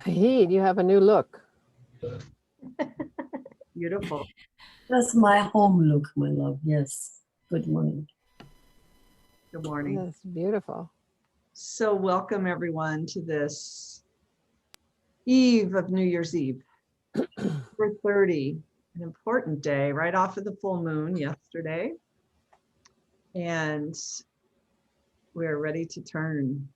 Hey, you have a new look. Beautiful. That's my home look, my love. Yes. Good morning. Good morning. That's beautiful. So welcome everyone to this eve of New Year's Eve. We're 30, an important day, right off of the full moon yesterday. And we're ready to turn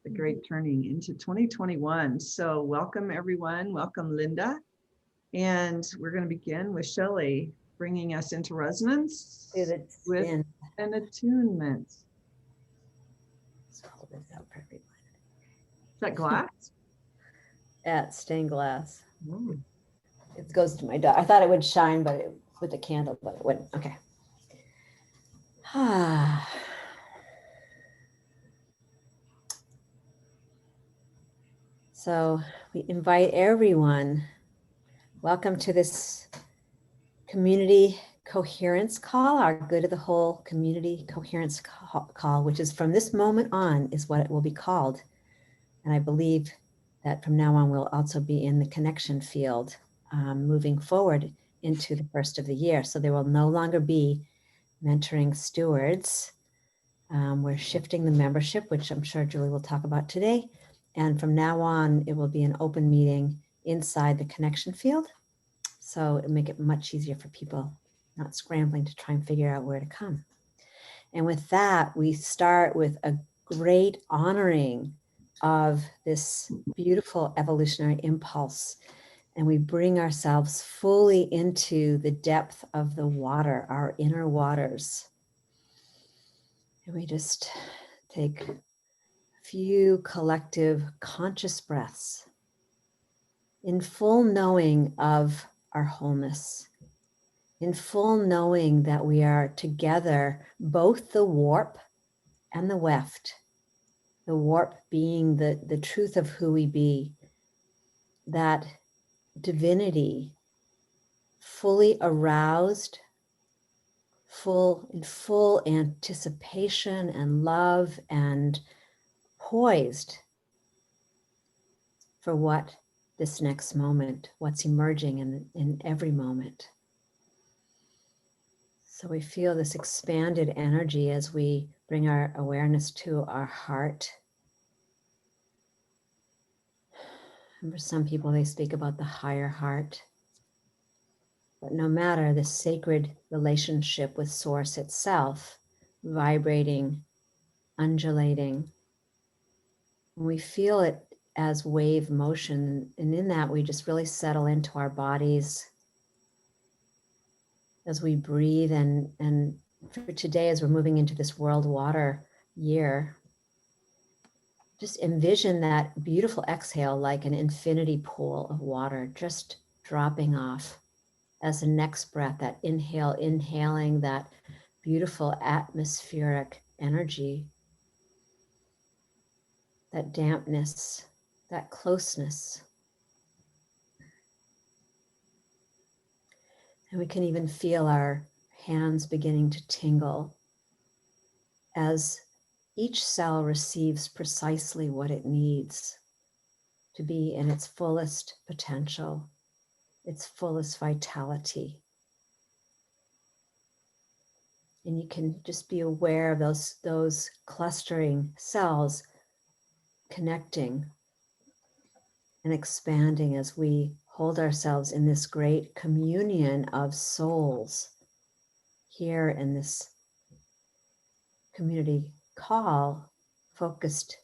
the great turning into 2021. So welcome everyone. Welcome Linda. And we're going to begin with Shelley bringing us into resonance with an attunement. Let's hold this up for everyone. Is that glass? At stained glass. Ooh. It goes to my dog. I thought it would shine, but with the candle, but it wouldn't. Okay. So we invite everyone. Welcome to this community coherence call, our good of the whole community coherence call, which is from this moment on is what it will be called. And I believe that from now on we'll also be in the connection field moving forward into the first of the year. So there will no longer be mentoring stewards. We're shifting the membership, which I'm sure Julie will talk about today. And from now on, it will be an open meeting inside the connection field. So it'll make it much easier for people not scrambling to try and figure out where to come. And with that, we start with a great honoring of this beautiful evolutionary impulse. And we bring ourselves fully into the depth of the water, our inner waters. And we just take a few collective conscious breaths in full knowing of our wholeness, in full knowing that we are together, both the warp and the weft, the warp being the truth of who we be, that divinity fully aroused, in full anticipation and love and poised for what this next moment, what's emerging in every moment. So we feel this expanded energy as we bring our awareness to our heart. And for some people, they speak about the higher heart. But no matter the sacred relationship with Source itself, vibrating, undulating, we feel it as wave motion. And in that, we just really settle into our bodies as we breathe. And for today, as we're moving into this World Water Year, just envision that beautiful exhale like an infinity pool of water just dropping off as the next breath, that inhaling that beautiful atmospheric energy, that dampness, that closeness. And we can even feel our hands beginning to tingle as each cell receives precisely what it needs to be in its fullest potential, its fullest vitality. And you can just be aware of those clustering cells connecting and expanding as we hold ourselves in this great communion of souls here in this community call, focused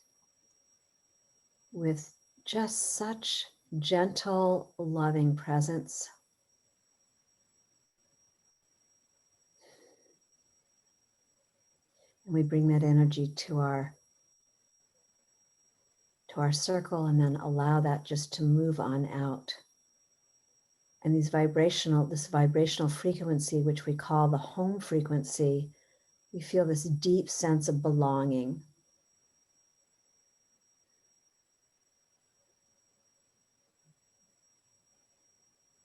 with just such gentle, loving presence. And we bring that energy to our circle and then allow that just to move on out. And this vibrational frequency, which we call the home frequency, we feel this deep sense of belonging.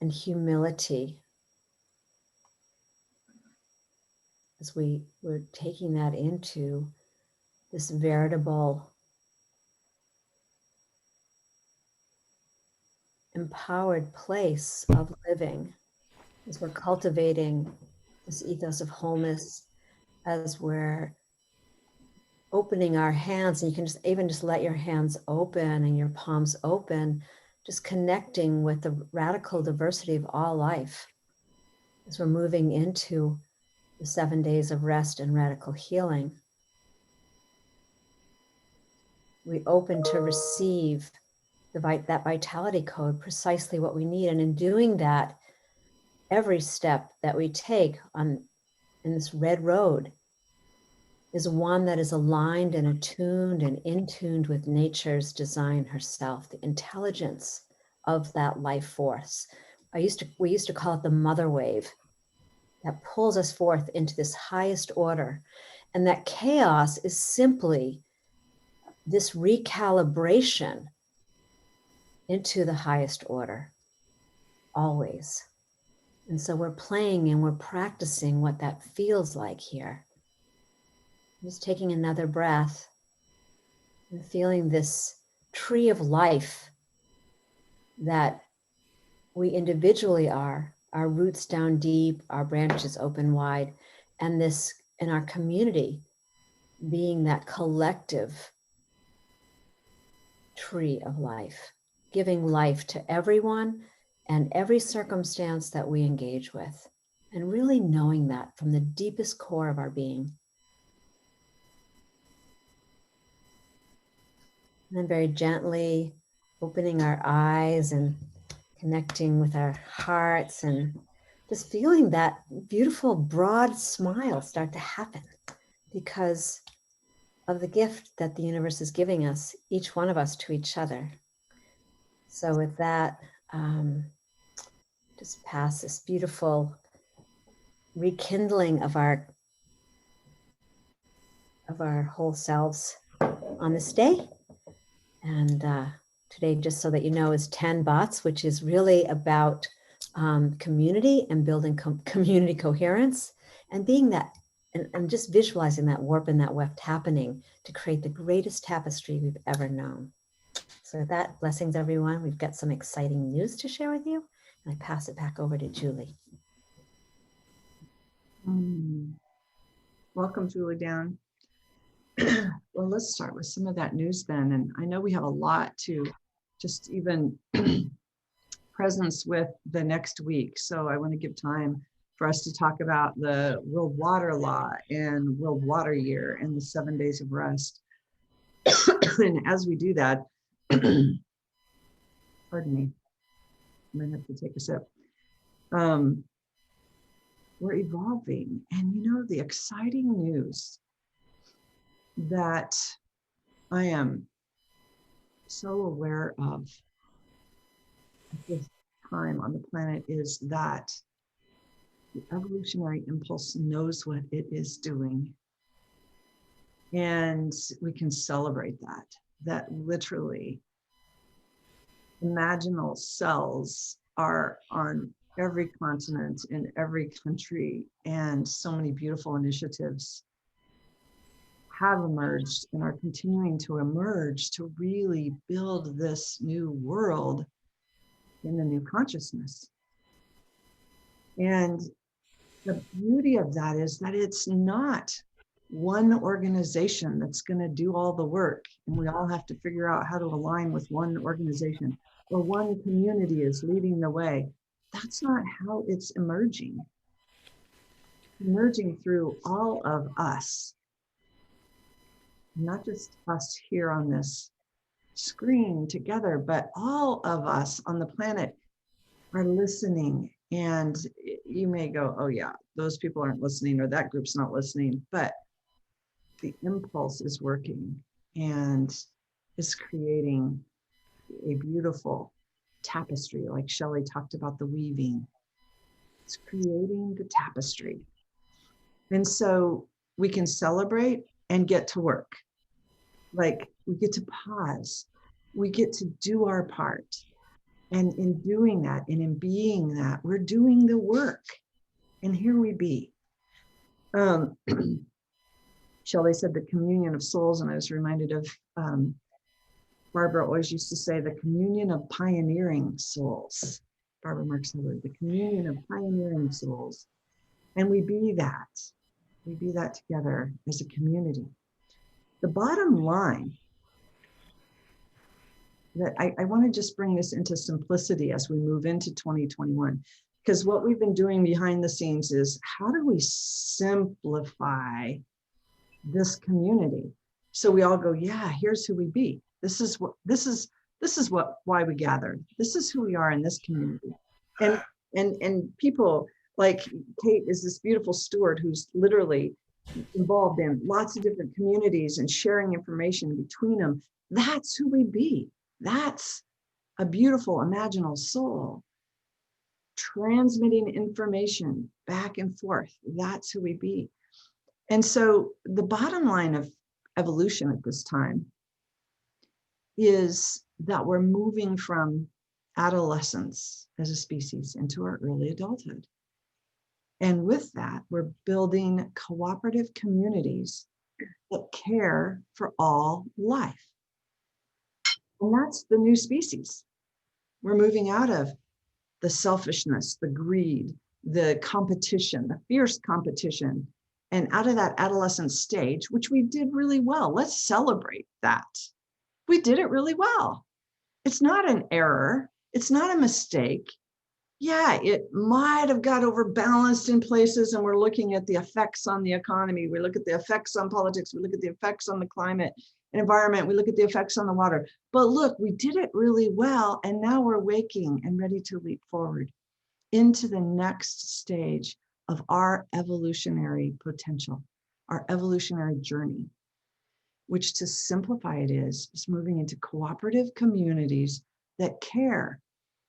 And humility as we're taking that into this veritable empowered place of living, as we're cultivating this ethos of wholeness, as we're opening our hands, and you can just let your hands open and your palms open, just connecting with the radical diversity of all life as we're moving into the 7 days of rest and radical healing. We open to receive that vitality code, precisely what we need. And in doing that, every step that we take in this red road is one that is aligned and attuned and in tuned with nature's design herself, the intelligence of that life force. We used to call it the mother wave that pulls us forth into this highest order. And that chaos is simply this recalibration into the highest order, always. And so we're playing and we're practicing what that feels like here. Just taking another breath and feeling this tree of life that we individually are, our roots down deep, our branches open wide, and this in our community being that collective tree of life, giving life to everyone and every circumstance that we engage with, and really knowing that from the deepest core of our being. And then very gently opening our eyes and connecting with our hearts and just feeling that beautiful broad smile start to happen because of the gift that the universe is giving us, each one of us to each other. So with that, just pass this beautiful rekindling of our whole selves on this day. And today, just so that you know, is 10 Bots, which is really about community and building community coherence and being that, and just visualizing that warp and that weft happening to create the greatest tapestry we've ever known. So with that, blessings, everyone. We've got some exciting news to share with you. And I pass it back over to Julie. Welcome, Julie Down. Well, let's start with some of that news then. And I know we have a lot to just even presence with the next week. So I want to give time for us to talk about the World Water Law and World Water Year and the 7 days of rest. And as we do that, pardon me, I might have to take a sip. We're evolving. And you know, the exciting news that I am so aware of at this time on the planet is that the evolutionary impulse knows what it is doing. And we can celebrate that literally imaginal cells are on every continent in every country, and so many beautiful initiatives have emerged and are continuing to emerge to really build this new world in the new consciousness. And the beauty of that is that it's not one organization that's going to do all the work, and we all have to figure out how to align with one organization, or one community is leading the way. That's not how it's emerging. Emerging through all of us, not just us here on this screen together, but all of us on the planet are listening. And you may go, oh yeah, those people aren't listening, or that group's not listening, but the impulse is working and is creating a beautiful tapestry, like Shelley talked about the weaving. It's creating the tapestry. And so we can celebrate and get to work. Like we get to pause, we get to do our part. And in doing that and in being that, we're doing the work. And here we be. Shelley said the communion of souls, and I was reminded of Barbara always used to say the communion of pioneering souls. Barbara Marx Hubbard, the communion of pioneering souls. And we be that. We be that together as a community. The bottom line that I want to just bring this into simplicity as we move into 2021, because what we've been doing behind the scenes is how do we simplify this community so we all go, yeah, here's who we be. This is why we gathered. This is who we are in this community. And people like Kate is this beautiful steward who's literally involved in lots of different communities and sharing information between them. That's who we be. That's a beautiful imaginal soul transmitting information back and forth. That's who we be. And so the bottom line of evolution at this time is that we're moving from adolescence as a species into our early adulthood. And with that, we're building cooperative communities that care for all life. And that's the new species. We're moving out of the selfishness, the greed, the competition, the fierce competition, and out of that adolescent stage, which we did really well. Let's celebrate that. We did it really well. It's not an error. It's not a mistake. Yeah, it might have got overbalanced in places, and we're looking at the effects on the economy. We look at the effects on politics. We look at the effects on the climate and environment. We look at the effects on the water. But look, we did it really well, and now we're waking and ready to leap forward into the next stage of our evolutionary potential, our evolutionary journey, which, to simplify it, is moving into cooperative communities that care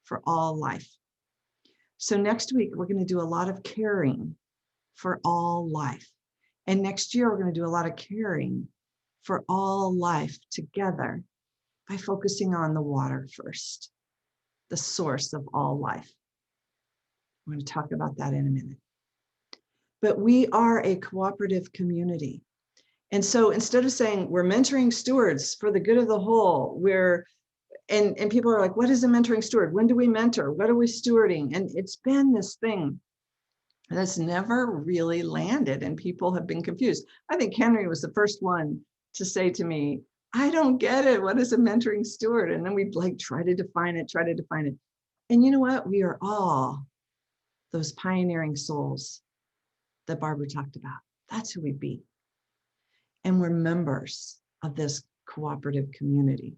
for all life. So next week, we're going to do a lot of caring for all life. And next year, we're going to do a lot of caring for all life together by focusing on the water first, the source of all life. I'm going to talk about that in a minute. But we are a cooperative community. And so instead of saying we're mentoring stewards for the good of the whole, and people are like, what is a mentoring steward? When do we mentor? What are we stewarding? And it's been this thing that's never really landed, and people have been confused. I think Henry was the first one to say to me, I don't get it. What is a mentoring steward? And then we'd like try to define it. And you know what? We are all those pioneering souls that Barbara talked about. That's who we be. And we're members of this cooperative community.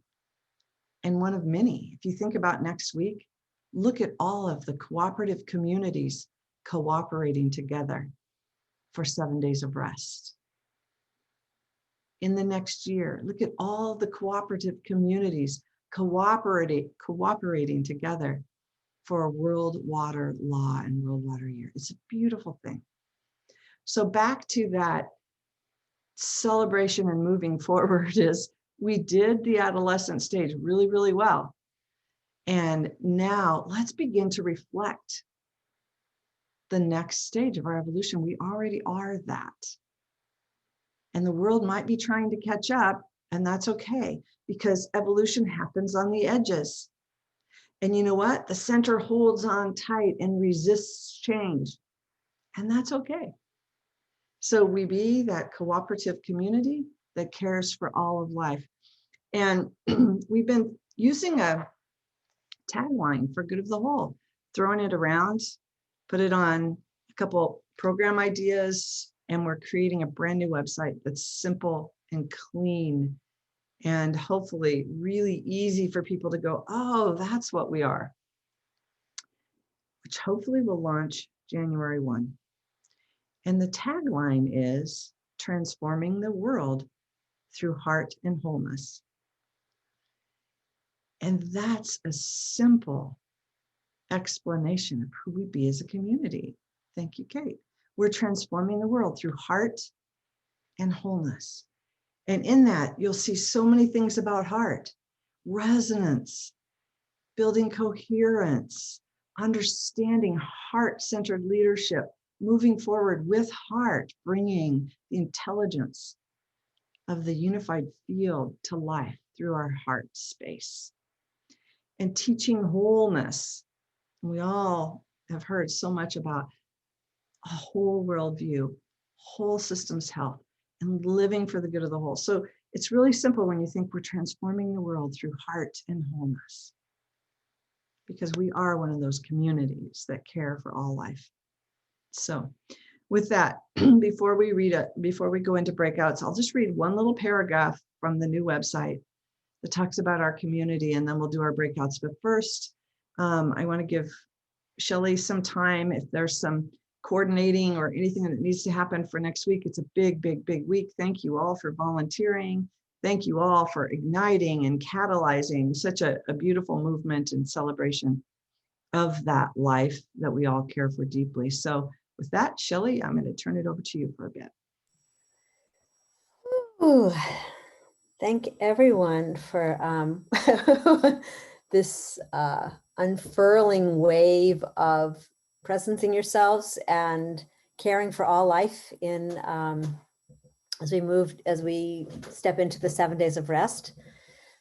And one of many. If you think about next week, look at all of the cooperative communities cooperating together for 7 days of rest. In the next year, look at all the cooperative communities cooperating together for a World Water Law and World Water Year. It's a beautiful thing. So back to that celebration and moving forward is we did the adolescent stage really, really well. And now let's begin to reflect the next stage of our evolution. We already are that. And the world might be trying to catch up, and that's okay, because evolution happens on the edges. And you know what? The center holds on tight and resists change. And that's okay. So we be that cooperative community that cares for all of life. And we've been using a tagline for good of the whole, throwing it around, put it on a couple program ideas, and we're creating a brand new website that's simple and clean and hopefully really easy for people to go, oh, that's what we are, which hopefully will launch January 1. And the tagline is transforming the world through heart and wholeness. And that's a simple explanation of who we be as a community. Thank you, Kate. We're transforming the world through heart and wholeness. And in that, you'll see so many things about heart: resonance, building coherence, understanding heart-centered leadership, moving forward with heart, bringing the intelligence of the unified field to life through through our heart space. And teaching wholeness. We all have heard so much about a whole worldview, whole systems health, and living for the good of the whole. So it's really simple when you think we're transforming the world through heart and wholeness, because we are one of those communities that care for all life. So with that, before we go into breakouts, I'll just read one little paragraph from the new website that talks about our community, and then we'll do our breakouts. But first, I want to give Shelley some time. If there's some coordinating or anything that needs to happen for next week, it's a big, big, big week. Thank you all for volunteering. Thank you all for igniting and catalyzing such a beautiful movement and celebration of that life that we all care for deeply. So with that, Shelley, I'm going to turn it over to you for a bit. Ooh, thank everyone for this unfurling wave of presencing yourselves and caring for all life in as we step into the 7 days of rest.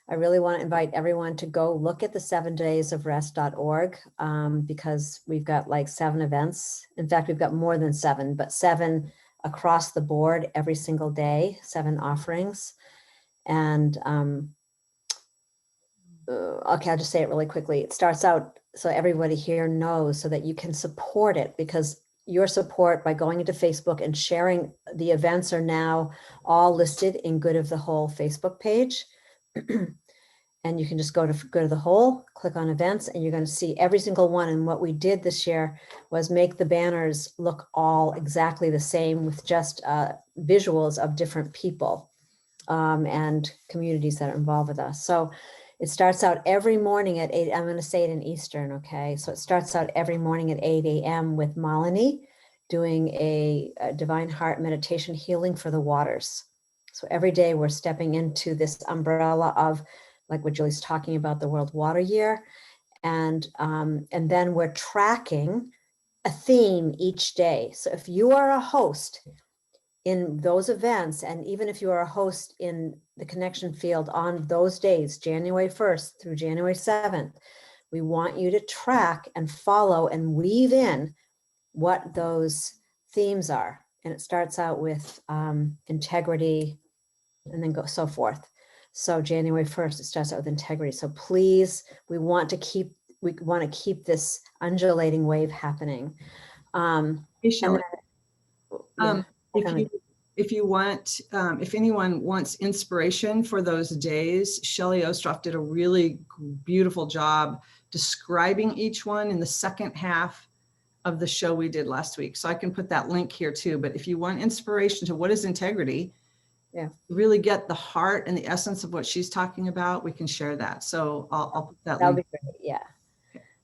I really want to invite everyone to go look at the 7daysofrest.org because we've got like 7 events. In fact, we've got more than 7, but 7 across the board every single day, 7 offerings. And okay, I'll just say it really quickly. It starts out so everybody here knows, so that you can support it, because your support by going into Facebook and sharing the events are now all listed in Good of the Whole Facebook page. And you can just go to the whole, click on events, and you're going to see every single one. And what we did this year was make the banners look all exactly the same, with just visuals of different people and communities that are involved with us. So it starts out every morning at 8. I'm going to say it in Eastern, okay? So it starts out every morning at 8 a.m. with Malini doing a Divine Heart meditation healing for the waters. So every day we're stepping into this umbrella of, like what Julie's talking about, the World Water Year. And then we're tracking a theme each day. So if you are a host in those events, and even if you are a host in the connection field on those days, January 1st through January 7th, we want you to track and follow and weave in what those themes are. And it starts out with integrity, and then go so forth. So January 1st, it starts out with integrity. So please, we want to keep this undulating wave happening. Hey, Shelley, Yeah, if anyone wants inspiration for those days, Shelley Ostroff did a really beautiful job describing each one in the second half of the show we did last week. So I can put that link here too. But if you want inspiration to what is integrity, yeah, really get the heart and the essence of what she's talking about, we can share that. So I'll put that that'll link. be great. Yeah.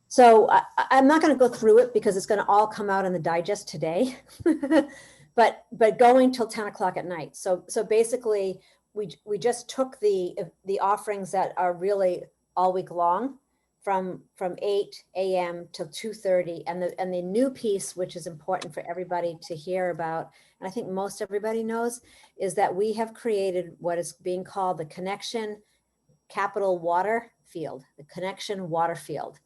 So I'm not going to go through it because it's going to all come out in the digest today, but going till 10 o'clock at night. So basically we just took the offerings that are really all week long from 8 a.m. till 2:30, and the new piece, which is important for everybody to hear about, and I think most everybody knows, is that we have created what is being called the Connection Capital Water Field, the Connection Water Field.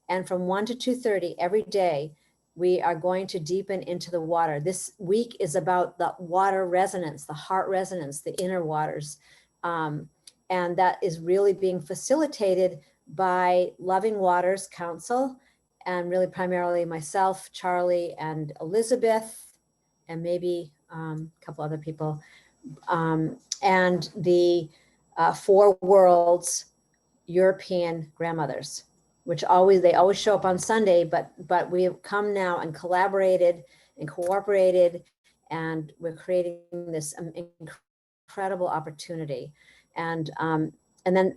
And from 1 to 2:30 every day, we are going to deepen into the water. This week is about the water resonance, the heart resonance, the inner waters. And that is really being facilitated by Loving Waters Council, and really primarily myself, Charlie, and Elizabeth, and maybe a couple other people. And the Four Worlds European grandmothers, which they always show up on Sunday, but we have come now and collaborated and cooperated, and we're creating this incredible opportunity. And then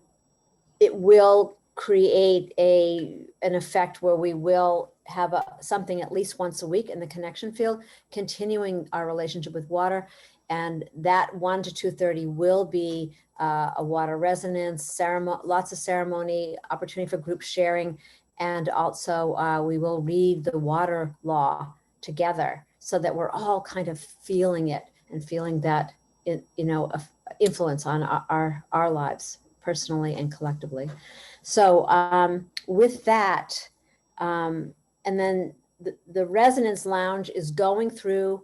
it will create an effect where we will have something at least once a week in the connection field, continuing our relationship with water. And that 1 to 2:30 will be a water resonance ceremony, lots of ceremony, opportunity for group sharing, and also we will read the water law together, so that we're all kind of feeling it and feeling that influence on our lives personally and collectively. So with that, and then the Resonance Lounge is going through,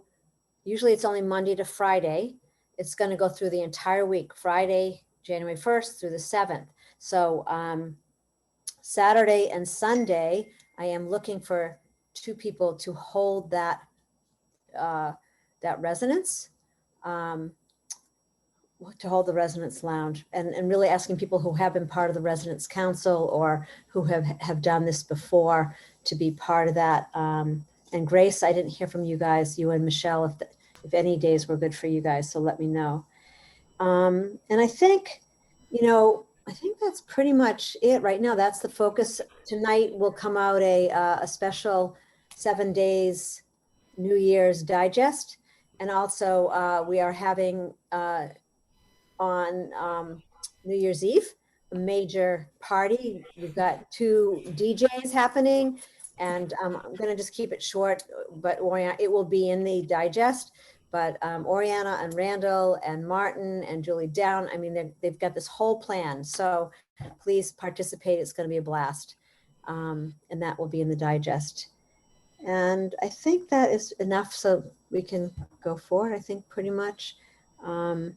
usually it's only Monday to Friday. It's going to go through the entire week, Friday, January 1st through the 7th. So Saturday and Sunday, I am looking for 2 people to hold that resonance, to hold the Resonance Lounge, and really asking people who have been part of the Resonance Council or who have done this before to be part of that. And Grace, I didn't hear from you guys, you and Michelle, if any days were good for you guys, so let me know. And I think, I think that's pretty much it right now. That's the focus. Tonight will come out a special 7 days New Year's digest. And also we are having on New Year's Eve, a major party. We've got 2 DJs happening, and I'm going to just keep it short, but it will be in the digest. But Oriana and Randall and Martin and Julie Down, I mean, they've got this whole plan. So please participate. It's going to be a blast. And that will be in the digest. And I think that is enough so we can go forward, I think, pretty much. And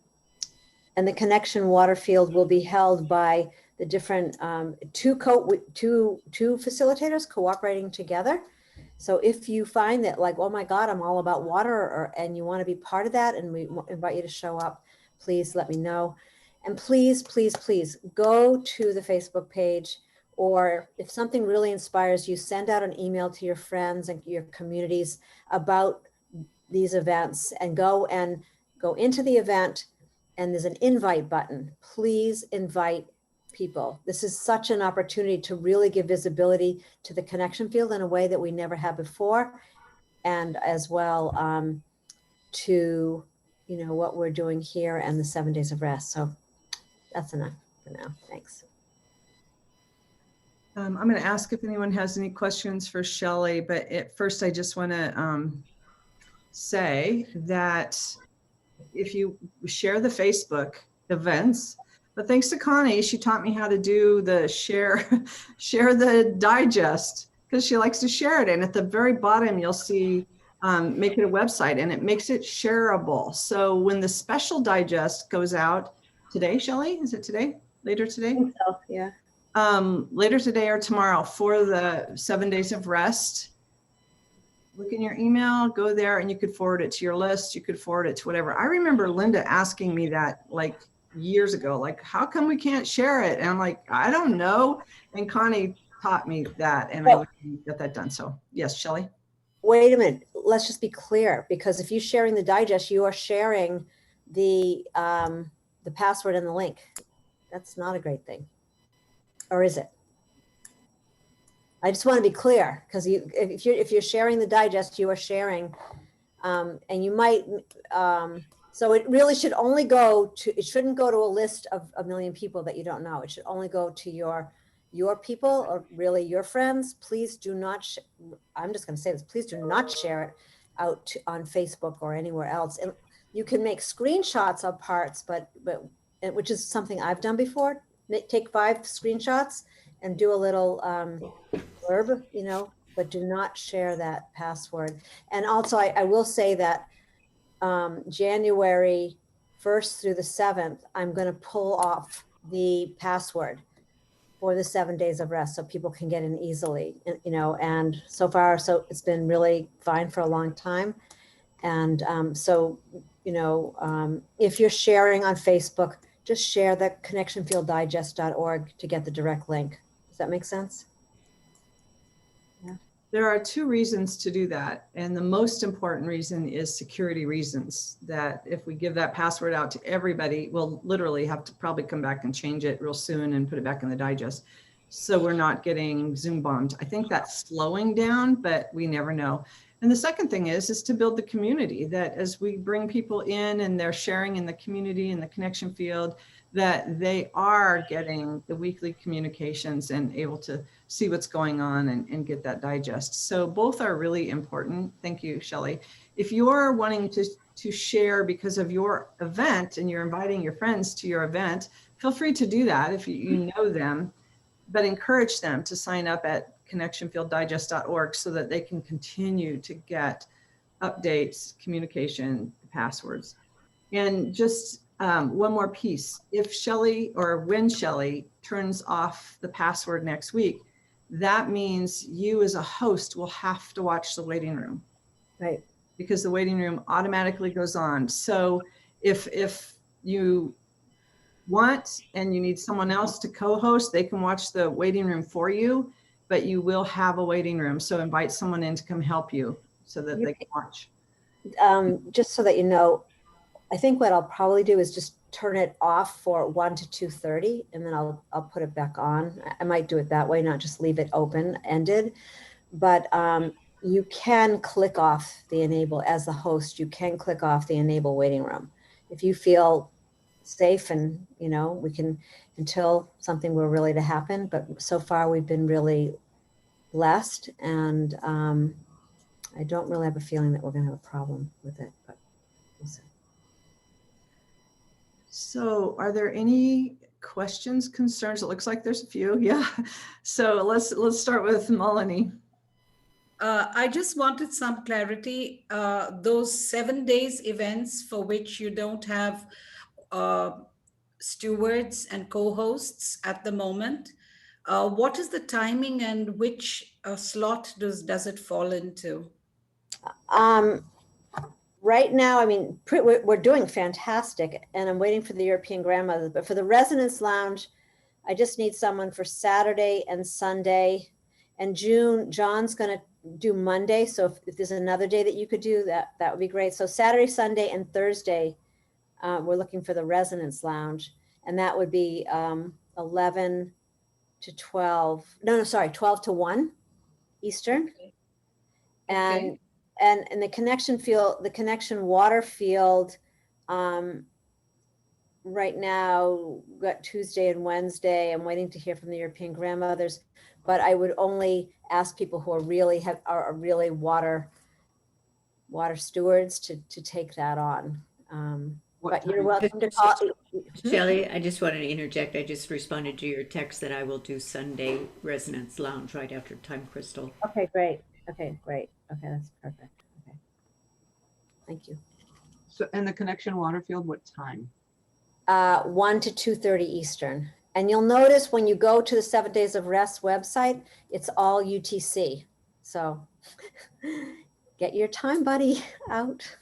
the Connection Waterfield will be held by the different two facilitators cooperating together. So if you find that, like, oh my God, I'm all about water, and you want to be part of that, and we invite you to show up, please let me know. And please, please, please go to the Facebook page, or if something really inspires you, send out an email to your friends and your communities about these events, and go into the event, and there's an invite button. Please invite people. This is such an opportunity to really give visibility to the connection field in a way that we never had before, and as well to what we're doing here and the 7 days of rest. So that's enough for now. Thanks. I'm going to ask if anyone has any questions for Shelley, but at first I just want to say that if you share the Facebook events, but thanks to Connie, she taught me how to do the share the digest, because she likes to share it. And at the very bottom, you'll see make it a website, and it makes it shareable. So when the special digest goes out today, Shelley, is it today? Later today? I think so, yeah. Later today or tomorrow for the 7 days of rest, look in your email, go there, and you could forward it to your list. You could forward it to whatever. I remember Linda asking me that like years ago, like, how come we can't share it? And I'm like, I don't know. And Connie taught me that, and I got that done. So yes, Shelley. Wait a minute. Let's just be clear, because if you're sharing the digest, you are sharing the password and the link. That's not a great thing. Or is it? I just want to be clear, because if you're sharing the digest, you are sharing, and you might. So it really should only go to. It shouldn't go to a list of a million people that you don't know. It should only go to your people, or really your friends. Please do not. I'm just going to say this. Please do not share it out on Facebook or anywhere else. And you can make screenshots of parts, but which is something I've done before. Take 5 screenshots and do a little blurb, but do not share that password. And also, I will say that January 1st through the 7th, I'm going to pull off the password for the 7 days of rest so people can get in easily, and so far, so it's been really fine for a long time. And if you're sharing on Facebook, just share the connectionfielddigest.org to get the direct link. Does that make sense? Yeah. There are 2 reasons to do that. And the most important reason is security reasons, that if we give that password out to everybody, we'll literally have to probably come back and change it real soon and put it back in the digest. So we're not getting Zoom bombed. I think that's slowing down, but we never know. And the second thing is to build the community, that as we bring people in and they're sharing in the community and the connection field, that they are getting the weekly communications and able to see what's going on and get that digest. So both are really important. Thank you, Shelley. If you're wanting to share because of your event and you're inviting your friends to your event, feel free to do that if you know them, but encourage them to sign up at connectionfielddigest.org so that they can continue to get updates, communication, passwords. And just one more piece. If Shelley or when Shelley turns off the password next week, that means you as a host will have to watch the waiting room. Right. Because the waiting room automatically goes on. So if you want and you need someone else to co-host, they can watch the waiting room for you, but you will have a waiting room. So invite someone in to come help you so that they can watch. Just so that you know, I think what I'll probably do is just turn it off for 1 to 2:30, and then I'll put it back on. I might do it that way, not just leave it open-ended. But you can click off the enable as the host. You can click off the enable waiting room if you feel safe, and we can until something were really to happen. But so far we've been really blessed, and I don't really have a feeling that we're going to have a problem with it, but we'll see. So are there any questions, concerns? It looks like there's a few. Yeah. So let's start with Melanie. I just wanted some clarity. Those 7 days events for which you don't have stewards and co-hosts at the moment, what is the timing and which slot does it fall into? Right now, I mean, we're doing fantastic, and I'm waiting for the European grandmothers. But for the Resonance Lounge, I just need someone for Saturday and Sunday. And John's going to do Monday. So if there's another day that you could do, that would be great. So Saturday, Sunday, and Thursday, we're looking for the Resonance Lounge, and that would be 11 to 12. No, sorry, 12 to 1 Eastern. Okay. And and the connection water field, right now we've got Tuesday and Wednesday. I'm waiting to hear from the European grandmothers, but I would only ask people who are really water stewards to take that on. But you're welcome to call. Shelley, I just wanted to interject. I just responded to your text that I will do Sunday Resonance Lounge right after Time Crystal. Okay, great. Okay, great. Okay, that's perfect. Okay. Thank you. So, and the connection Waterfield, what time? 1 to 2:30 Eastern. And you'll notice when you go to the 7 Days of Rest website, it's all UTC. So get your time buddy out.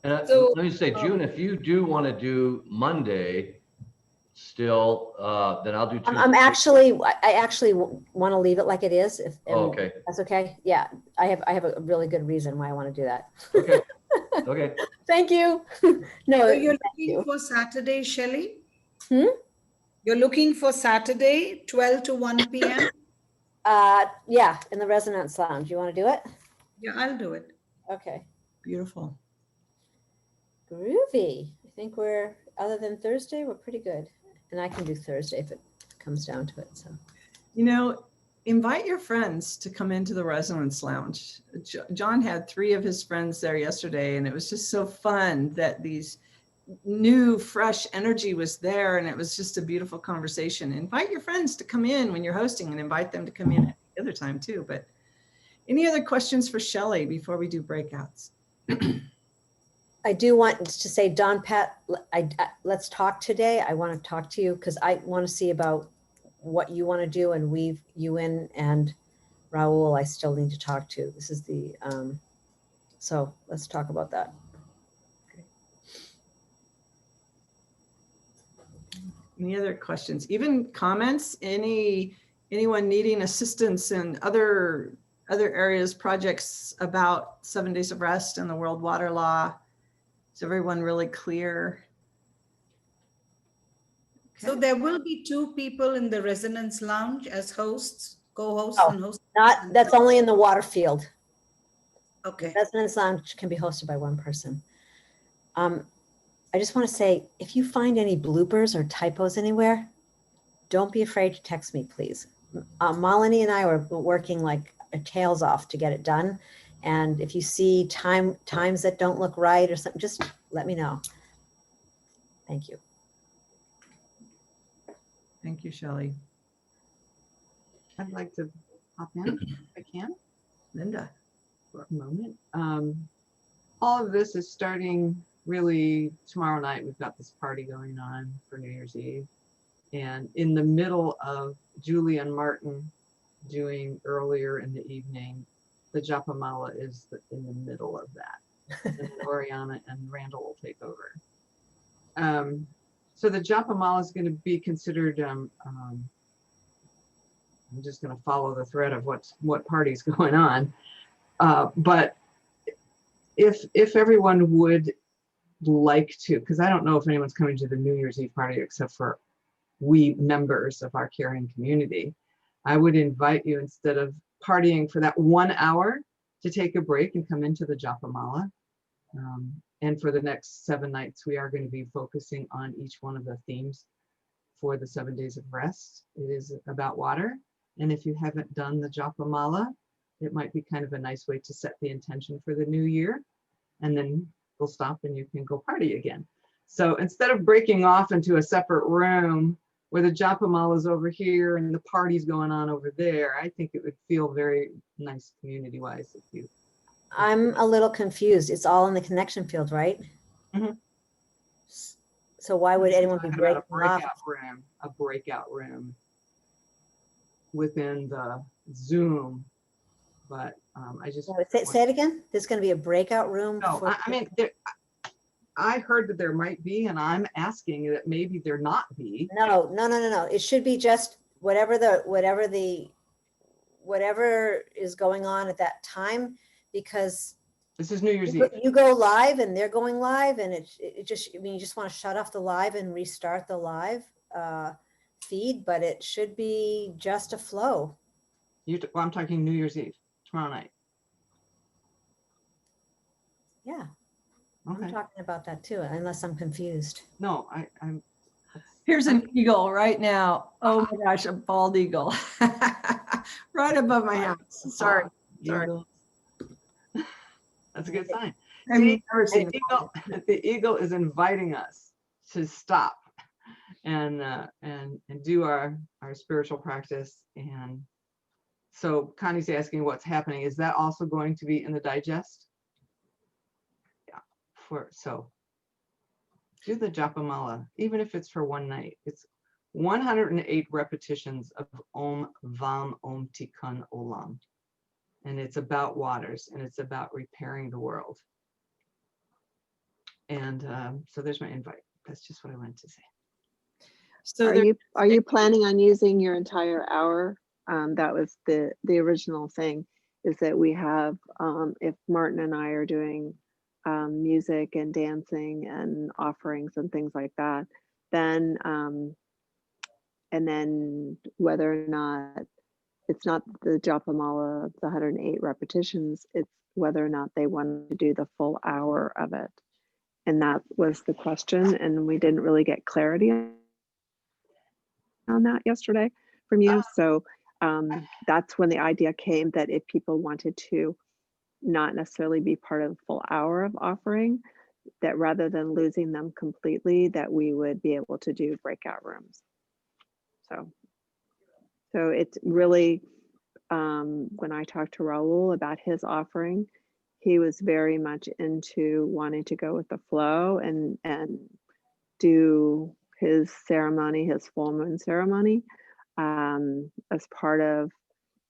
And So, let me say, June, if you do want to do Monday still, then I'll do Tuesday. I actually want to leave it like it is. Oh, okay. That's okay. Yeah, I have a really good reason why I want to do that. Okay. Okay. Thank you. No, so you're thank looking you. for Saturday, Shelley? Hmm? You're looking for Saturday, 12 to 1 p.m.? Yeah, in the Resonance Lounge. You want to do it? Yeah, I'll do it. Okay. Beautiful. Groovy. I think other than Thursday, we're pretty good. And I can do Thursday if it comes down to it. So, Invite your friends to come into the Resonance Lounge. John had 3 of his friends there yesterday, and it was just so fun that these new, fresh energy was there, and it was just a beautiful conversation. Invite your friends to come in when you're hosting, and invite them to come in at the other time too. But any other questions for Shelley before we do breakouts? I do want to say, Don Pat, let's talk today. I want to talk to you because I want to see about what you want to do and weave you in, and Raul, I still need to talk to. This is the, so let's talk about that. Okay. Any other questions, even comments, anyone needing assistance in other areas, projects about 7 Days of Rest and the World Water Law? Is everyone really clear? So there will be 2 people in the Resonance Lounge as hosts, co-hosts Oh, and hosts. That's only in the water field. Okay. Resonance Lounge can be hosted by 1 person. I just want to say, if you find any bloopers or typos anywhere, don't be afraid to text me, please. Malini and I were working like our tails off to get it done. And if you see times that don't look right or something, just let me know. Thank you. Thank you, Shelley. I'd like to hop in if I can Linda. for a moment. All of this is starting really tomorrow night. We've got this party going on for New Year's Eve. And in the middle of Julie and Martin doing earlier in the evening, the Japamala is in the middle of that. And then Oriana and Randall will take over. So the Japamala is going to be considered, I'm just going to follow the thread of what party's going on. But if everyone would like to, because I don't know if anyone's coming to the New Year's Eve party except for we members of our caring community, I would invite you, instead of partying for that 1 hour, to take a break and come into the Japamala. And for the next 7 nights, we are going to be focusing on each one of the themes for the 7 days of rest. It is about water. And if you haven't done the Japamala, it might be kind of a nice way to set the intention for the new year. And then we'll stop and you can go party again. So instead of breaking off into a separate room where the Japamala is over here and the party's going on over there, I think it would feel very nice community-wise if you. I'm a little confused. It's all in the connection field, right? Mhm. So why would anyone be Talking about breaking off? a breakout room within the Zoom, but I just. Say it again. There's going to be a breakout room. No, for I mean, I heard that there might be, and I'm asking that maybe there not be. No. It should be just whatever is going on at that time, because This is New Year's Eve. you go live and they're going live, and it just, I mean, you just want to shut off the live and restart the live feed, but it should be just a flow. Well, I'm talking New Year's Eve, tomorrow night. Yeah, I'm Okay. talking about that too, unless I'm confused. No, I'm. Here's an eagle right now. Oh my gosh, a bald eagle. Right above my house. Sorry. Sorry. Eagle. That's a good sign. I've See, never seen the eagle is inviting us to stop and do our spiritual practice. And so Connie's asking what's happening. Is that also going to be in the digest? Yeah. So do the Japamala, even if it's for 1 night. It's 108 repetitions of Om Vam Om Tikkun Olam. And it's about waters, and it's about repairing the world. And so there's my invite. That's just what I wanted to say. So Are you planning on using your entire hour? That was the original thing, is that we have, if Martin and I are doing music and dancing and offerings and things like that, then and then whether or not it's not the Japamala, the 108 repetitions, it's whether or not they want to do the full hour of it. And that was the question, and we didn't really get clarity on that yesterday from you. So that's when the idea came, that if people wanted to not necessarily be part of the full hour of offering, that rather than losing them completely, that we would be able to do breakout rooms. So it's really, when I talked to Raul about his offering, he was very much into wanting to go with the flow and do his ceremony, his full moon ceremony, as part of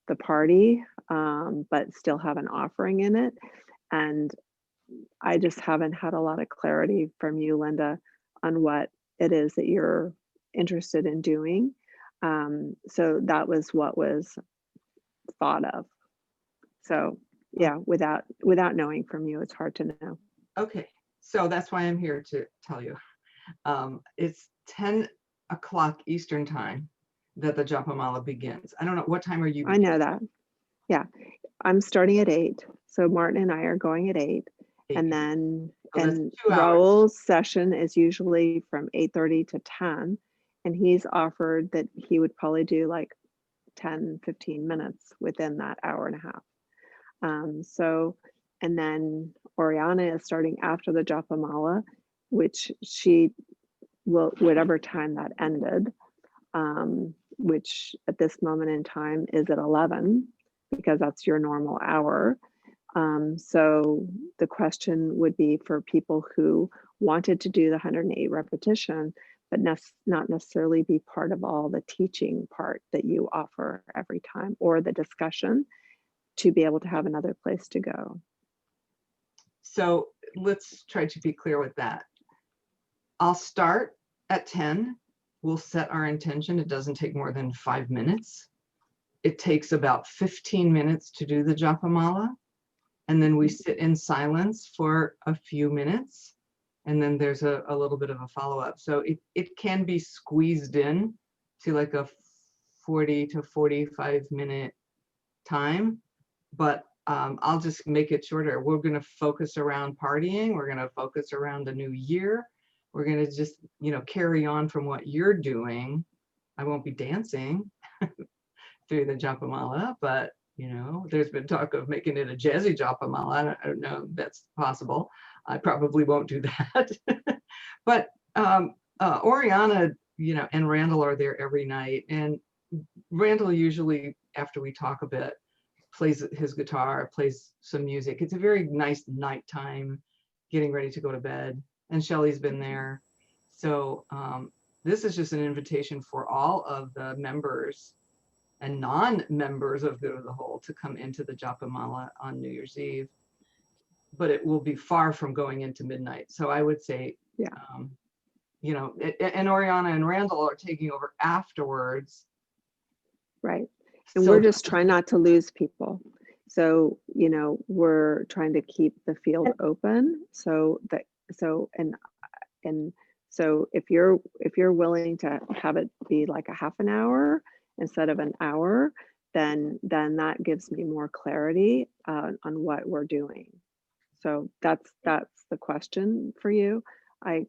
the party, but still have an offering in it. And I just haven't had a lot of clarity from you, Linda, on what it is that you're interested in doing. So that was what was thought of. So yeah, without knowing from you, it's hard to know. Okay, so that's why I'm here to tell you. It's 10 o'clock Eastern time that the Japamala begins. I don't know, what time are you? I know that. Yeah, I'm starting at 8. So Martin and I are going at 8. And then, So that's and 2 hours. Raul's session is usually from 8:30 to 10. And he's offered that he would probably do like 10, 15 minutes within that hour and a half. So, and then Oriana is starting after the Japamala, which she whatever time that ended, which at this moment in time is at 11, because that's your normal hour. So the question would be for people who wanted to do the 108 repetition, but not necessarily be part of all the teaching part that you offer every time, or the discussion, to be able to have another place to go. So let's try to be clear with that. I'll start at 10. We'll set our intention. It doesn't take more than 5 minutes. It takes about 15 minutes to do the Japamala. And then we sit in silence for a few minutes. And then there's a little bit of a follow-up. So it can be squeezed in to like a 40 to 45 minute time, but I'll just make it shorter. We're going to focus around partying. We're going to focus around the new year. We're going to just, carry on from what you're doing. I won't be dancing through the Japamala, but there's been talk of making it a jazzy Japamala. I don't know if that's possible. I probably won't do that. But Oriana, and Randall are there every night. And Randall usually, after we talk a bit, plays his guitar, plays some music. It's a very nice nighttime, getting ready to go to bed. And Shelley's been there. So this is just an invitation for all of the members and non-members of Good of the Whole to come into the Japamala on New Year's Eve. But it will be far from going into midnight. So I would say, Yeah. And Oriana and Randall are taking over afterwards. Right. And So we're just trying not to lose people. So, we're trying to keep the field open. So if you're willing to have it be like a half an hour instead of an hour, then that gives me more clarity on what we're doing. So that's the question for you. I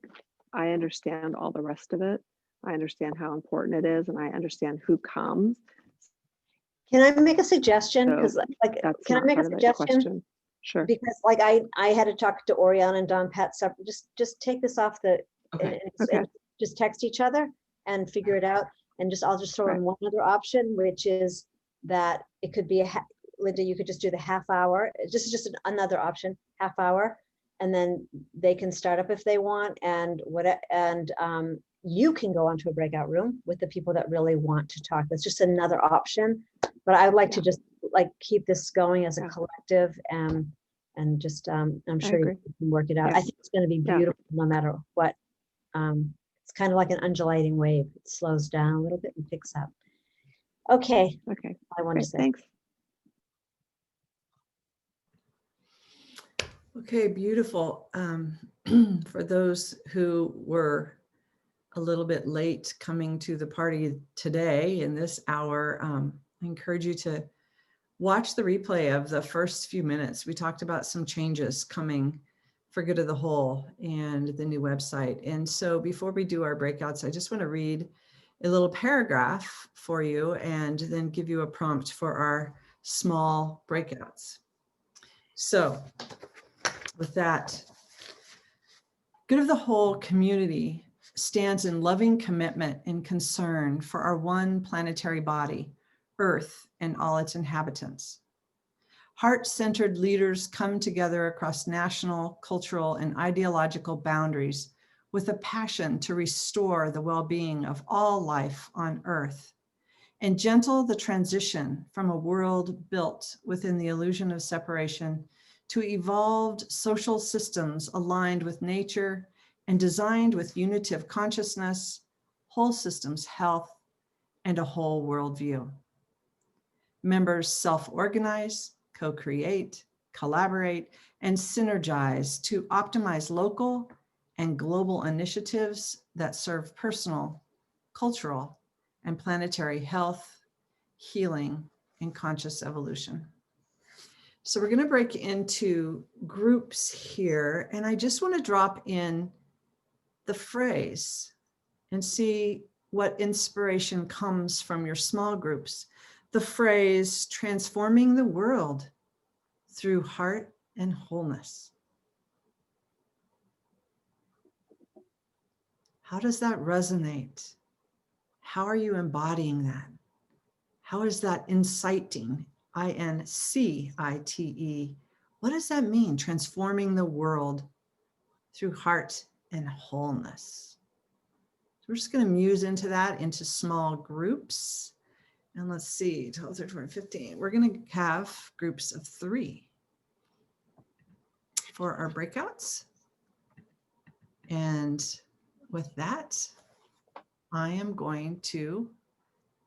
understand all the rest of it. I understand how important it is, and I understand who comes. Can I make a suggestion? So Because that's can I not make a part of the suggestion? question. Sure. Because I had to talk to Oriana and Don Pat separate. Just take this off the Okay. and just text each other and figure it out. And I'll just throw in one other option, which is that it could be Linda, you could just do the half hour. This is just another option, half hour, and then they can start up if they want, and you can go onto a breakout room with the people that really want to talk. That's just another option. But I'd like to just keep this going as a collective, and just I'm sure you can work it out. Yeah. I think it's going to be beautiful no matter what. It's kind of like an undulating wave. It slows down a little bit and picks up. Okay. Okay. I want to say. Thanks. Okay, beautiful. For those who were a little bit late coming to the party today in this hour, I encourage you to watch the replay of the first few minutes. We talked about some changes coming for Good of the Whole and the new website. And so before we do our breakouts, I just want to read a little paragraph for you and then give you a prompt for our small breakouts. So with that, Good of the Whole community stands in loving commitment and concern for our one planetary body, Earth, and all its inhabitants. Heart-centered leaders come together across national, cultural, and ideological boundaries with a passion to restore the well-being of all life on Earth and gentle the transition from a world built within the illusion of separation to evolved social systems aligned with nature and designed with unitive consciousness, whole systems health, and a whole worldview. Members self-organize, co-create, collaborate, and synergize to optimize local and global initiatives that serve personal, cultural, and planetary health, healing, and conscious evolution. So we're going to break into groups here, and I just want to drop in the phrase and see what inspiration comes from your small groups. The phrase, transforming the world through heart and wholeness. How does that resonate? How are you embodying that? How is that inciting? INCITE. What does that mean? Transforming the world through heart and wholeness. So we're just going to muse into that into small groups. And let's see, 12, 13, 14, 15. We're going to have groups of 3 for our breakouts. And with that, I am going to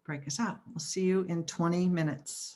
break us out. We'll see you in 20 minutes.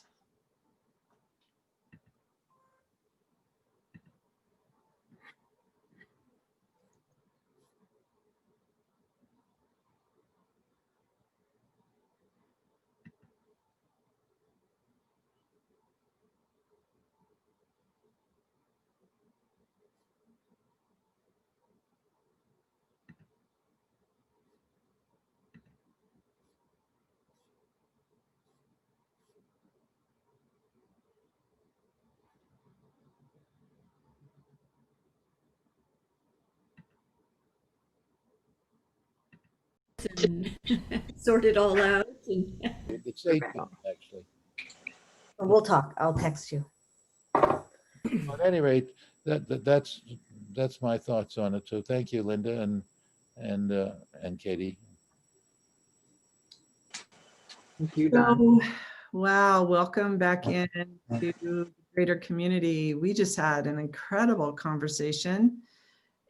And sort it all out. And It's 8 actually. We'll talk. I'll text you. At any rate, that's my thoughts on it. So thank you, Linda and Katie. Thank you, Don. So, wow, welcome back in to the greater community. We just had an incredible conversation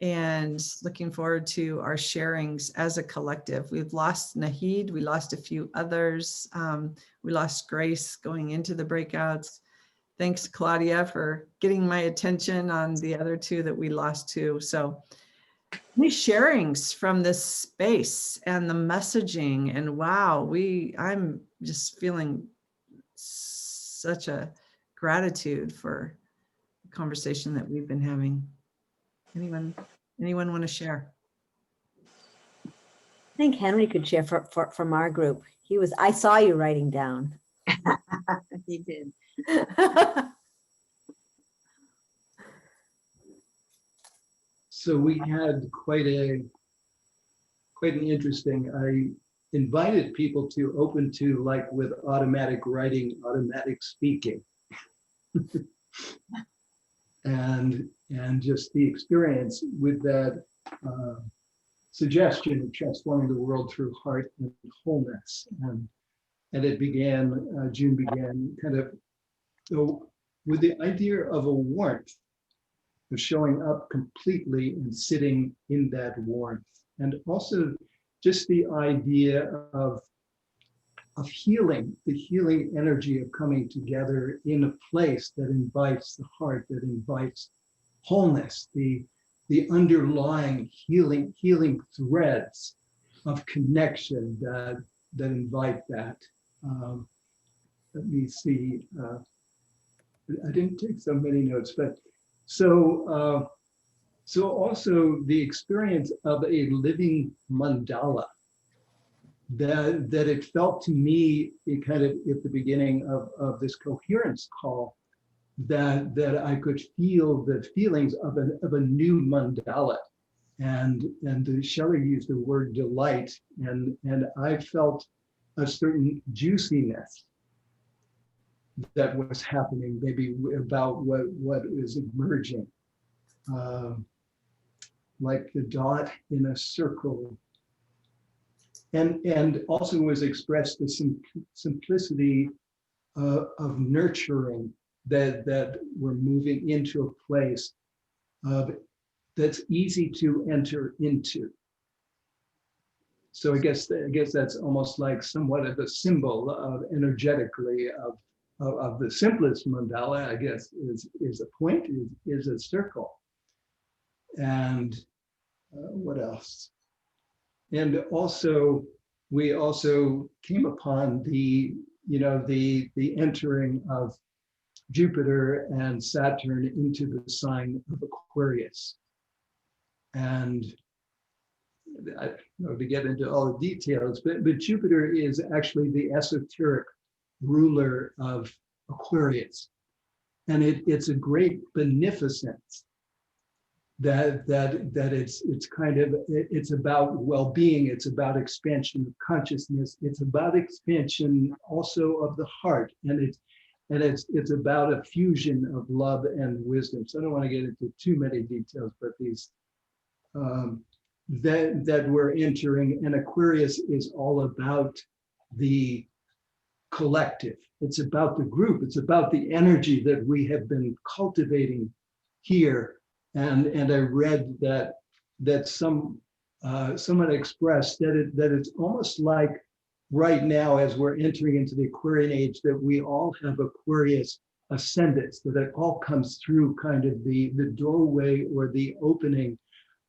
and looking forward to our sharings as a collective. We've lost Nahid, we lost a few others. We lost Grace going into the breakouts. Thanks, Claudia, for getting my attention on the other 2 that we lost too. So any sharings from this space and the messaging, and wow, I'm just feeling such a gratitude for the conversation that we've been having. Anyone want to share? I think Henry could share from our group. I saw you writing down. he did. So we had quite an interesting, I invited people to open to, like with automatic writing, automatic speaking. and just the experience with that suggestion of transforming the world through heart and wholeness. And it began, June began kind of with the idea of a warmth, of showing up completely and sitting in that warmth. And also just the idea of healing, the healing energy of coming together in a place that invites the heart, that invites wholeness, the underlying healing threads of connection that invite that. Let me see. I didn't take so many notes, but so also the experience of a living mandala. That it felt to me, it kind of at the beginning of this coherence call, that I could feel the feelings of a new mandala, and Shelley used the word delight, and I felt a certain juiciness that was happening, maybe about what is emerging, like the dot in a circle. And also was expressed the simplicity of nurturing that we're moving into a place that's easy to enter into. So I guess that's almost like somewhat of a symbol of energetically of the simplest mandala, I guess, is a point, is a circle. And what else? And also, we also came upon the entering of Jupiter and Saturn into the sign of Aquarius. And I don't know to get into all the details, but Jupiter is actually the esoteric ruler of Aquarius. And it's a great beneficence that it's kind of, it's about well-being, it's about expansion of consciousness, it's about expansion also of the heart, and it's about a fusion of love and wisdom. So I don't want to get into too many details, but these that we're entering, and Aquarius is all about the collective. It's about the group. It's about the energy that we have been cultivating here. And I read that someone expressed that it's almost like right now, as we're entering into the Aquarian age, that we all have Aquarius ascendants, that it all comes through kind of the doorway or the opening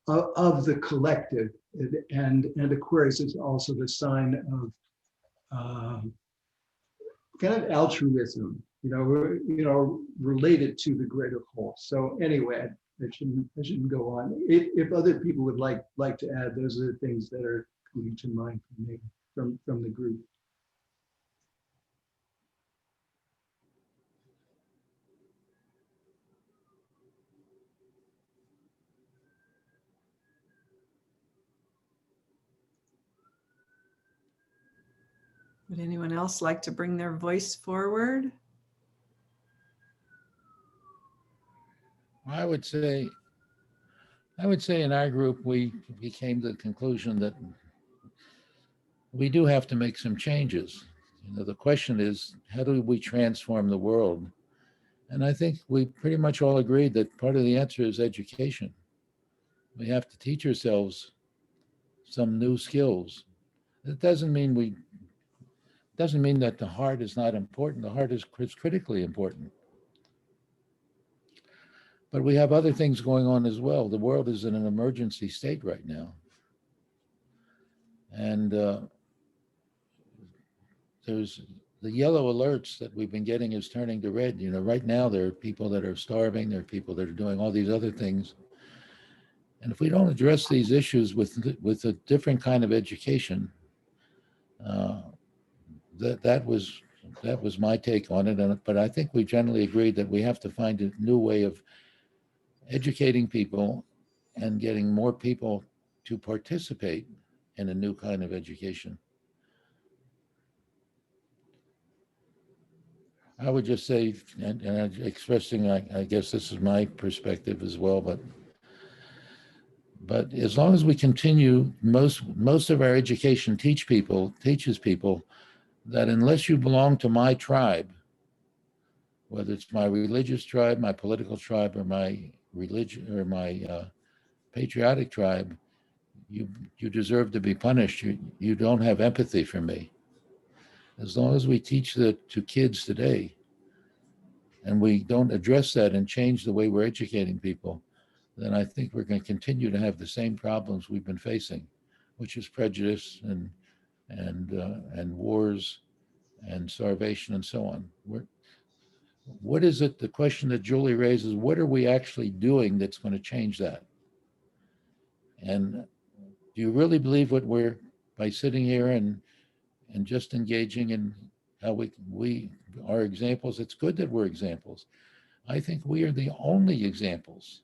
of the collective. And Aquarius is also the sign of kind of altruism, related to the greater whole. So anyway, I shouldn't go on. If other people would like to add, those are the things that are coming to mind for me from the group. Would anyone else like to bring their voice forward? I would say in our group, we came to the conclusion that we do have to make some changes. The question is, how do we transform the world? And I think we pretty much all agreed that part of the answer is education. We have to teach ourselves some new skills. It doesn't mean that the heart is not important. The heart is critically important. But we have other things going on as well. The world is in an emergency state right now. And there's the yellow alerts that we've been getting is turning to red. Right now there are people that are starving. There are people that are doing all these other things. And if we don't address these issues with a different kind of education, that was my take on it. But I think we generally agreed that we have to find a new way of educating people and getting more people to participate in a new kind of education. I would just say, and expressing, I guess this is my perspective as well, but as long as we continue, most of our education teaches people that unless you belong to my tribe, whether it's my religious tribe, my political tribe, or my religion or my patriotic tribe, you deserve to be punished. You don't have empathy for me. As long as we teach that to kids today, and we don't address that and change the way we're educating people, then I think we're going to continue to have the same problems we've been facing, which is prejudice and wars and starvation and so on. What is it? The question that Julie raises: what are we actually doing that's going to change that? And do you really believe by sitting here and just engaging in how we are examples? It's good that we're examples. I think we are the only examples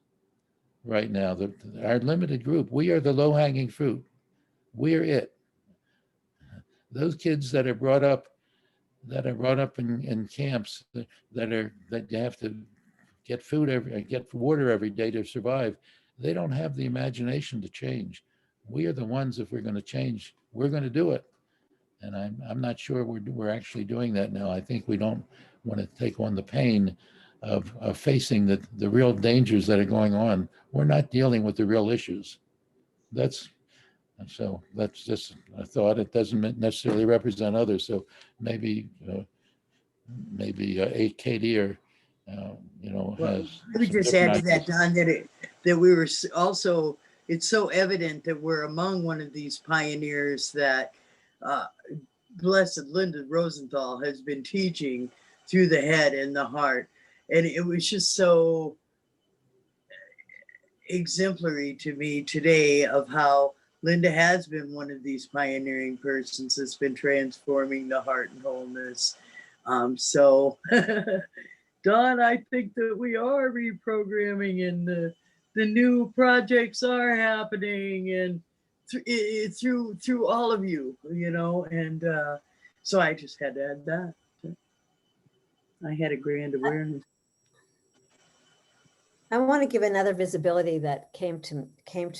right now. Our limited group, we are the low-hanging fruit. We're it. Those kids that are brought up in camps that you have to get water every day to survive, they don't have the imagination to change. We are the ones, if we're going to change, we're going to do it. And I'm not sure we're actually doing that now. I think we don't want to take on the pain of facing the real dangers that are going on. We're not dealing with the real issues. That's just a thought. It doesn't necessarily represent others. So maybe Katie or has. I would just add to that, Don, that we were also, it's so evident that we're among one of these pioneers that Blessed Linda Rosenthal has been teaching through the head and the heart. And it was just so exemplary to me today of how Linda has been one of these pioneering persons that's been transforming the heart and wholeness. So, Don, I think that we are reprogramming in the new projects are happening, and through all of you, you know, and so I just had to add that. I had a grand awareness. I want to give another visibility that came to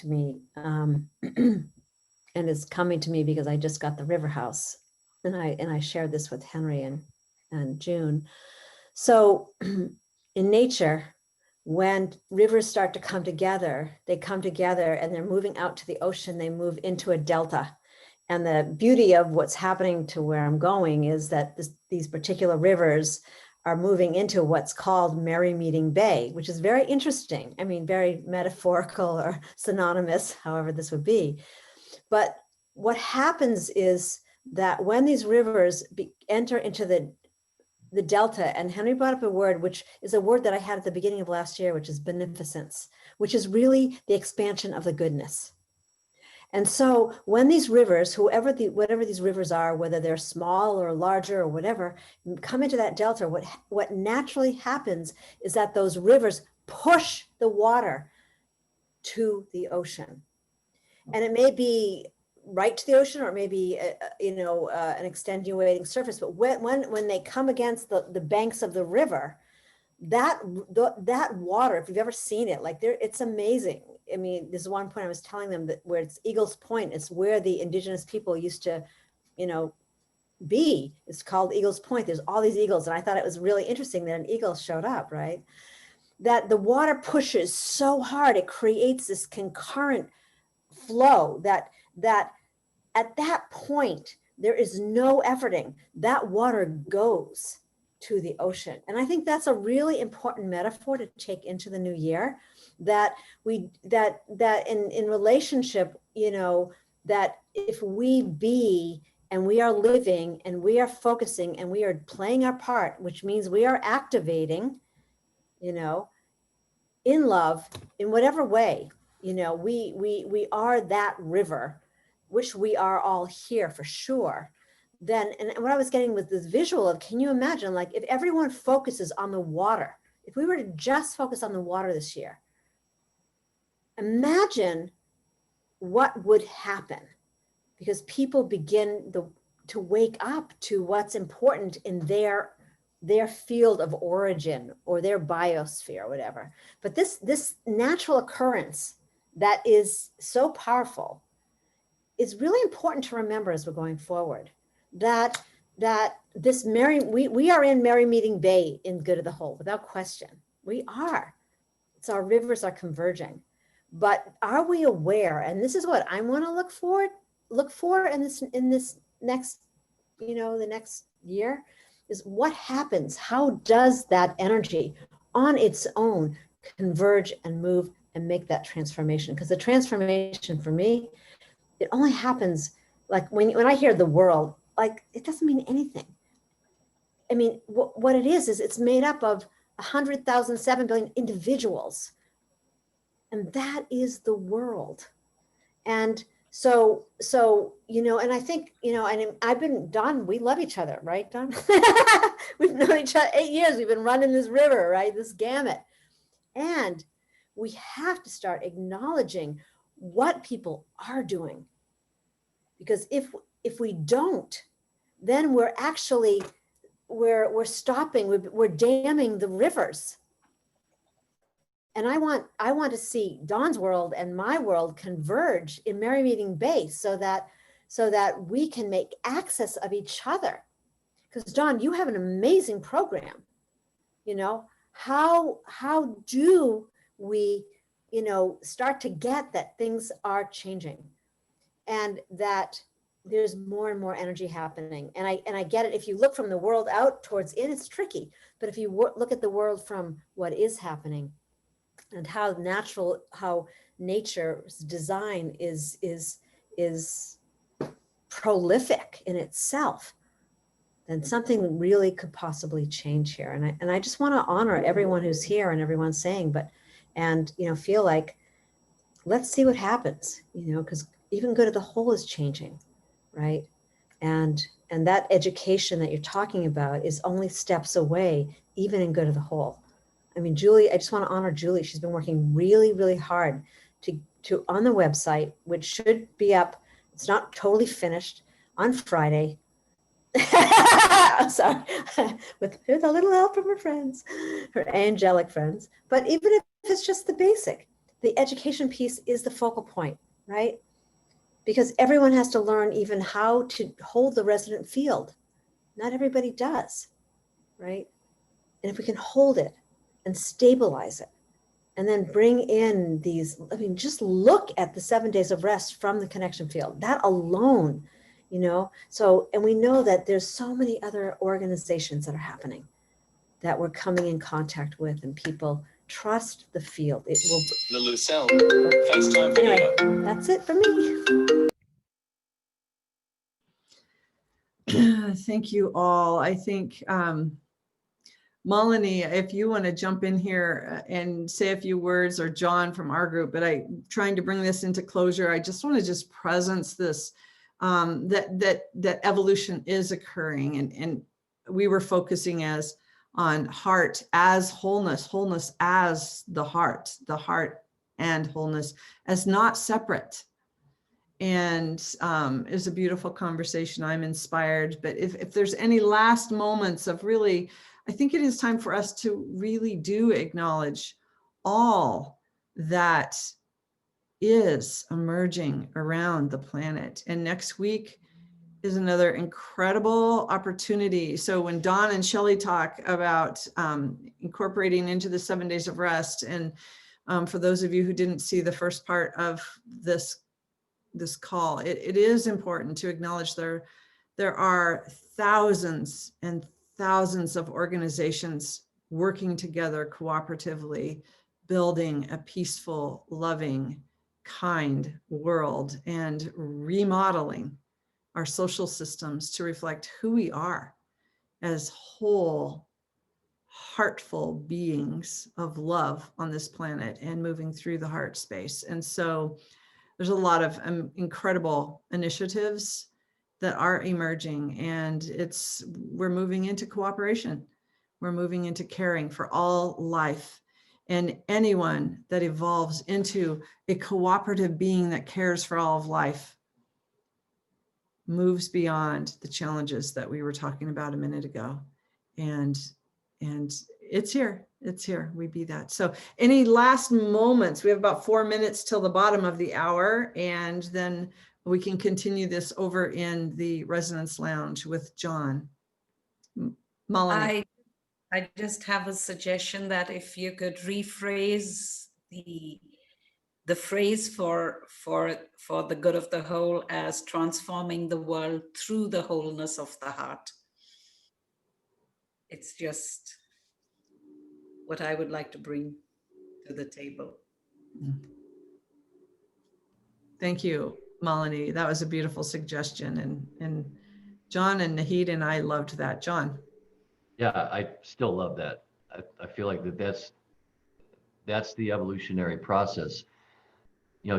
me, and is coming to me because I just got the river house, and I shared this with Henry and June. So in nature, when rivers start to come together, they come together and they're moving out to the ocean. They move into a delta. And the beauty of what's happening to where I'm going is that these particular rivers are moving into what's called Merry Meeting Bay, which is very interesting. I mean, very metaphorical or synonymous, however this would be. But what happens is that when these rivers enter into the delta, and Henry brought up a word, which is a word that I had at the beginning of last year, which is beneficence, which is really the expansion of the goodness. And so when these rivers, whatever these rivers are, whether they're small or larger or whatever, come into that delta, what naturally happens is that those rivers push the water to the ocean. And it may be right to the ocean, or it may be an extenuating surface. But when they come against the banks of the river, that water, if you've ever seen it, like it's amazing. I mean, there's one point I was telling them that where it's Eagles Point, it's where the indigenous people used to, be. It's called Eagles Point. There's all these eagles, and I thought it was really interesting that an eagle showed up, right? That the water pushes so hard, it creates this concurrent flow that at that point there is no efforting. That water goes to the ocean. And I think that's a really important metaphor to take into the new year, that in relationship, that if we be and we are living and we are focusing and we are playing our part, which means we are activating, in love, in whatever way, we are that river, which we are all here for sure. Then, and what I was getting with this visual of, can you imagine, like, if everyone focuses on the water, if we were to just focus on the water this year, imagine what would happen, because people begin to wake up to what's important in their field of origin or their biosphere or whatever. But this natural occurrence that is so powerful is really important to remember as we're going forward. That this we are in Merry Meeting Bay in Good of the Whole, without question. We are. It's our rivers are converging. But are we aware? And this is what I want to look for in this next, the next year, is what happens. How does that energy on its own converge and move and make that transformation? Because the transformation for me, it only happens like when I hear the world, like, it doesn't mean anything. I mean, what it is it's made up of 100,000, 7 billion individuals. And that is the world. And so, and I think, and I've been, Don, we love each other, right, Don? We've known each other 8 years. We've been running this river, right? This gamut. And we have to start acknowledging what people are doing. Because if we don't, then we're actually, we're stopping, we're damming the rivers. And I want to see Dawn's world and my world converge in Merry Meeting Bay so that we can make access of each other. Because Dawn, you have an amazing program. How do we, start to get that things are changing and that there's more and more energy happening. And I get it. If you look from the world out towards in, it's tricky. But if you look at the world from what is happening, and how nature's design is prolific in itself, then something really could possibly change here. And I just want to honor everyone who's here and everyone's saying, feel like, let's see what happens, because even Good of the Whole is changing, right? And that education that you're talking about is only steps away, even in Good of the Whole. I mean, Julie, I just want to honor Julie. She's been working really, really hard to on the website, which should be up. It's not totally finished on Friday. Sorry, with a little help from her friends, her angelic friends. But even if it's just the basic, the education piece is the focal point, right? Because everyone has to learn even how to hold the resonant field. Not everybody does, right? And if we can hold it and stabilize it, and then bring in these, I mean, just look at the 7 days of rest from the connection field. That alone, so, and we know that there's so many other organizations that are happening that we're coming in contact with, and people trust the field. It will. The Lucelle FaceTime video. Anyway, that's it for me. Thank you all. I think, Melanie, if you want to jump in here and say a few words, or John from our group, but trying to bring this into closure, I just want to just presence this, that evolution is occurring, and we were focusing on heart as wholeness as the heart and wholeness as not separate. And it's a beautiful conversation. I'm inspired, but if there's any last moments of really, I think it is time for us to really do acknowledge all that is emerging around the planet. And next week is another incredible opportunity. So when Dawn and Shelley talk about incorporating into the 7 days of rest, and for those of you who didn't see the first part of this call, it is important to acknowledge there are thousands and thousands of organizations working together cooperatively, building a peaceful, loving, kind world, and remodeling our social systems to reflect who we are as whole, heartful beings of love on this planet and moving through the heart space. And so there's a lot of incredible initiatives that are emerging, and we're moving into cooperation. We're moving into caring for all life, and anyone that evolves into a cooperative being that cares for all of life moves beyond the challenges that we were talking about a minute ago. And it's here. We be that. So any last moments? We have about 4 minutes till the bottom of the hour, and then we can continue this over in the Resonance Lounge with John. Melanie. I just have a suggestion that if you could rephrase the phrase for the good of the whole as transforming the world through the wholeness of the heart. It's just what I would like to bring to the table. Thank you, Melanie. That was a beautiful suggestion. And John and Nahid and I loved that. John. Yeah, I still love that. I feel like that's the evolutionary process.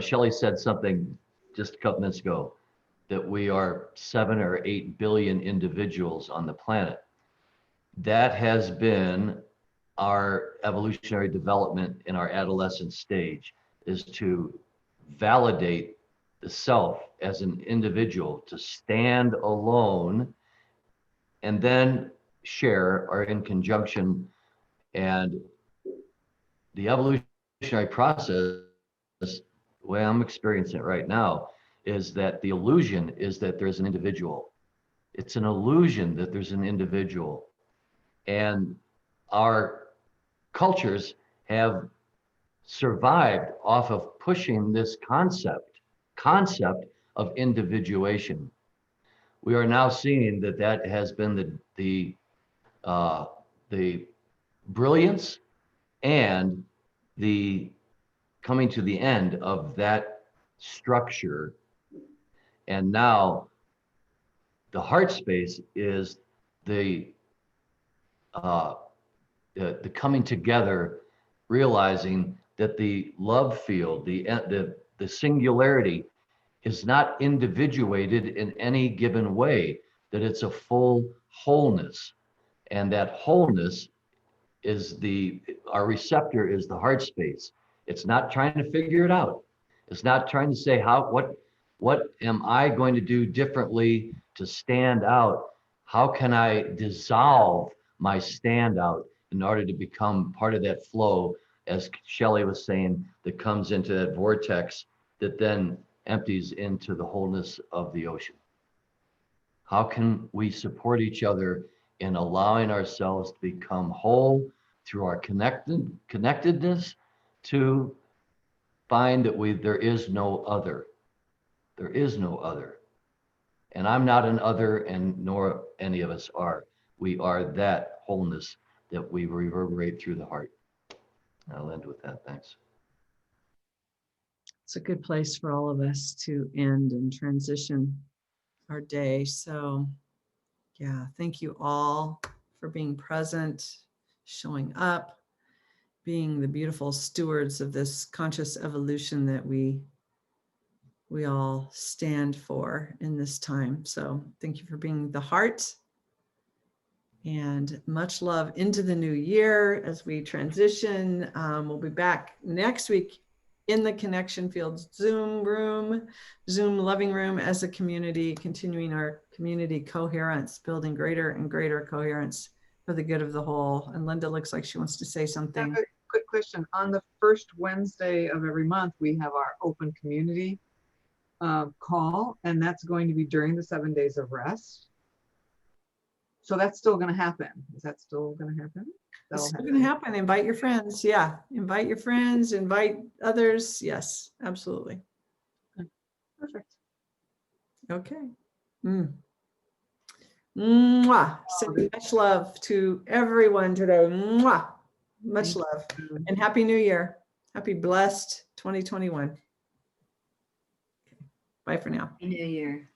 Shelley said something just a couple minutes ago, that we are 7 or 8 billion individuals on the planet. That has been our evolutionary development in our adolescent stage, is to validate the self as an individual, to stand alone and then share or in conjunction. And the evolutionary process, the way I'm experiencing it right now, is that the illusion is that there's an individual. It's an illusion that there's an individual. And our cultures have survived off of pushing this concept of individuation. We are now seeing that has been the brilliance and the coming to the end of that structure. And now the heart space is the coming together, realizing that the love field, the singularity is not individuated in any given way, that it's a full wholeness. And that wholeness our receptor is the heart space. It's not trying to figure it out. It's not trying to say what am I going to do differently to stand out? How can I dissolve my standout in order to become part of that flow, as Shelley was saying, that comes into that vortex that then empties into the wholeness of the ocean? How can we support each other in allowing ourselves to become whole through our connectedness, to find that there is no other. There is no other. And I'm not an other, and nor any of us are. We are that wholeness that we reverberate through the heart. I'll end with that. Thanks. It's a good place for all of us to end and transition our day. So yeah, thank you all for being present, showing up, being the beautiful stewards of this conscious evolution that we all stand for in this time. So thank you for being the heart, and much love into the new year as we transition. We'll be back next week in the Connection Fields Zoom loving room as a community, continuing our community coherence, building greater and greater coherence for the good of the whole. And Linda looks like she wants to say something. I have a quick question. On the first Wednesday of every month, we have our open community call, and that's going to be during the 7 days of rest. So that's still going to happen. Is that still going to happen? It's still going to happen. Invite your friends. Yeah. Invite your friends, invite others. Yes, absolutely. Perfect. Okay. Mwah. Sending much love to everyone today. Mwah. Much love. And Happy New Year. Happy blessed 2021. Bye for now. Happy New Year.